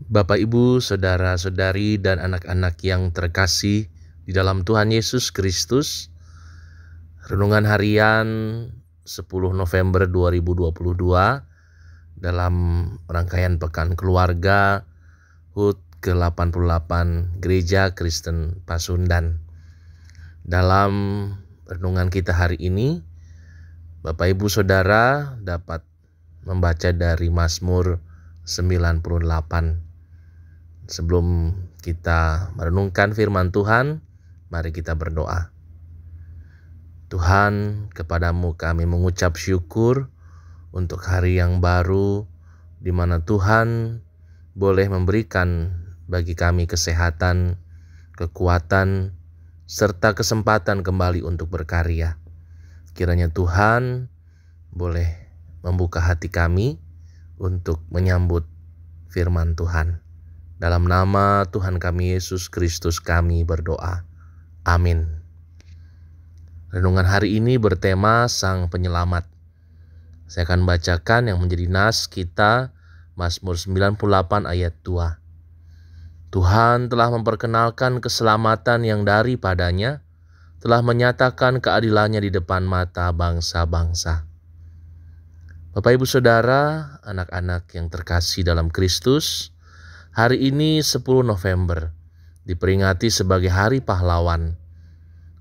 Bapak, Ibu, saudara-saudari, dan anak-anak yang terkasih di dalam Tuhan Yesus Kristus, renungan harian 10 November 2022 dalam rangkaian Pekan Keluarga HUT ke-88 Gereja Kristen Pasundan. Dalam renungan kita hari ini, Bapak, Ibu, Saudara dapat membaca dari Mazmur 98. Sebelum kita merenungkan firman Tuhan, mari kita berdoa. Tuhan, kepadamu kami mengucap syukur untuk hari yang baru, di mana Tuhan boleh memberikan bagi kami kesehatan, kekuatan, serta kesempatan kembali untuk berkarya. Kiranya Tuhan boleh membuka hati kami untuk menyambut firman Tuhan. Dalam nama Tuhan kami Yesus Kristus kami berdoa. Amin. Renungan hari ini bertema Sang Penyelamat. Saya akan bacakan yang menjadi nas kita, Mazmur 98 ayat 2. Tuhan telah memperkenalkan keselamatan yang daripadanya, telah menyatakan keadilannya di depan mata bangsa-bangsa. Bapak, Ibu, Saudara, anak-anak yang terkasih dalam Kristus, hari ini 10 November diperingati sebagai Hari Pahlawan.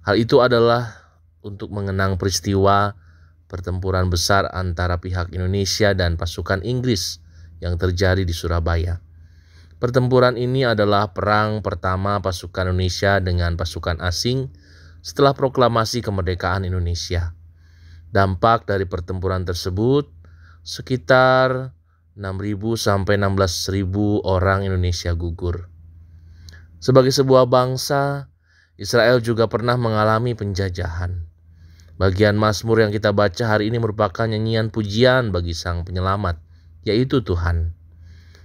Hal itu adalah untuk mengenang peristiwa pertempuran besar antara pihak Indonesia dan pasukan Inggris yang terjadi di Surabaya. Pertempuran ini adalah perang pertama pasukan Indonesia dengan pasukan asing setelah proklamasi kemerdekaan Indonesia. Dampak dari pertempuran tersebut, sekitar 6.000 sampai 16.000 orang Indonesia gugur. Sebagai sebuah bangsa, Israel juga pernah mengalami penjajahan. Bagian Mazmur yang kita baca hari ini merupakan nyanyian pujian bagi Sang Penyelamat, yaitu Tuhan.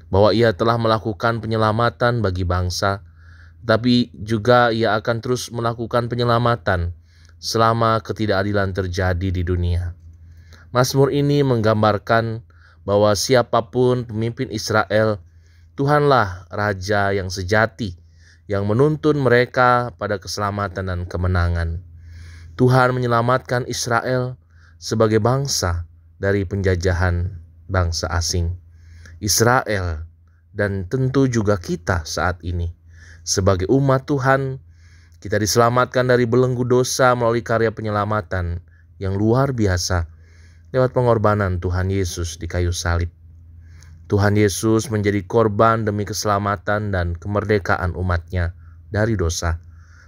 Bahwa Ia telah melakukan penyelamatan bagi bangsa, tapi juga Ia akan terus melakukan penyelamatan selama ketidakadilan terjadi di dunia. Mazmur ini menggambarkan bahwa siapapun pemimpin Israel, Tuhanlah Raja yang sejati, yang menuntun mereka pada keselamatan dan kemenangan. Tuhan menyelamatkan Israel sebagai bangsa dari penjajahan bangsa asing. Israel dan tentu juga kita saat ini, sebagai umat Tuhan, kita diselamatkan dari belenggu dosa melalui karya penyelamatan yang luar biasa lewat pengorbanan Tuhan Yesus di kayu salib. Tuhan Yesus menjadi korban demi keselamatan dan kemerdekaan umatnya dari dosa,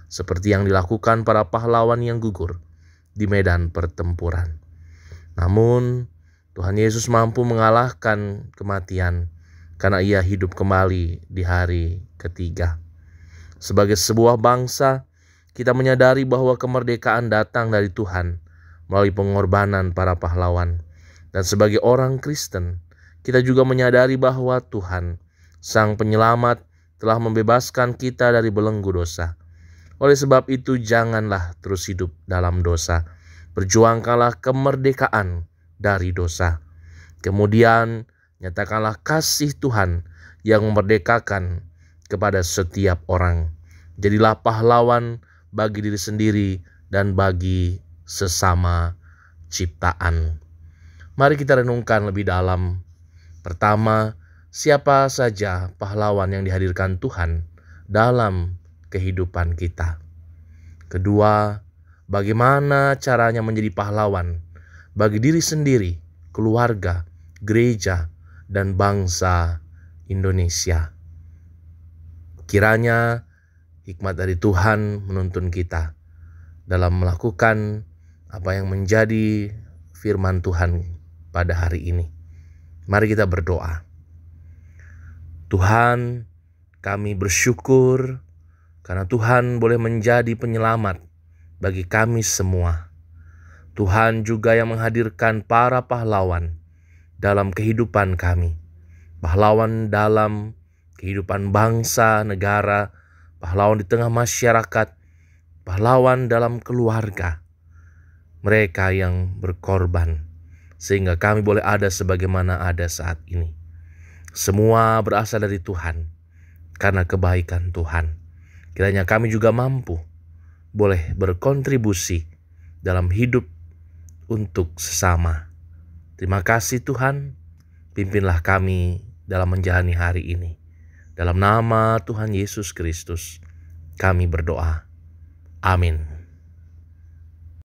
seperti yang dilakukan para pahlawan yang gugur di medan pertempuran. Namun, Tuhan Yesus mampu mengalahkan kematian karena Ia hidup kembali di hari ketiga. Sebagai sebuah bangsa, kita menyadari bahwa kemerdekaan datang dari Tuhan melalui pengorbanan para pahlawan. Dan sebagai orang Kristen, kita juga menyadari bahwa Tuhan, Sang Penyelamat, telah membebaskan kita dari belenggu dosa. Oleh sebab itu, janganlah terus hidup dalam dosa. Berjuangkanlah kemerdekaan dari dosa. Kemudian, nyatakanlah kasih Tuhan yang memerdekakan kepada setiap orang. Jadilah pahlawan bagi diri sendiri dan bagi sesama ciptaan. Mari kita renungkan lebih dalam. Pertama, siapa saja pahlawan yang dihadirkan Tuhan dalam kehidupan kita. Kedua, bagaimana caranya menjadi pahlawan bagi diri sendiri, keluarga, gereja, dan bangsa Indonesia. Kiranya hikmat dari Tuhan menuntun kita dalam melakukan apa yang menjadi firman Tuhan pada hari ini. Mari kita berdoa. Tuhan, kami bersyukur karena Tuhan boleh menjadi penyelamat bagi kami semua. Tuhan juga yang menghadirkan para pahlawan dalam kehidupan kami. Pahlawan dalam kehidupan bangsa, negara, pahlawan di tengah masyarakat, pahlawan dalam keluarga. Mereka yang berkorban sehingga kami boleh ada sebagaimana ada saat ini. Semua berasal dari Tuhan, karena kebaikan Tuhan. Kiranya kami juga mampu boleh berkontribusi dalam hidup untuk sesama. Terima kasih Tuhan, pimpinlah kami dalam menjalani hari ini. Dalam nama Tuhan Yesus Kristus, kami berdoa. Amin.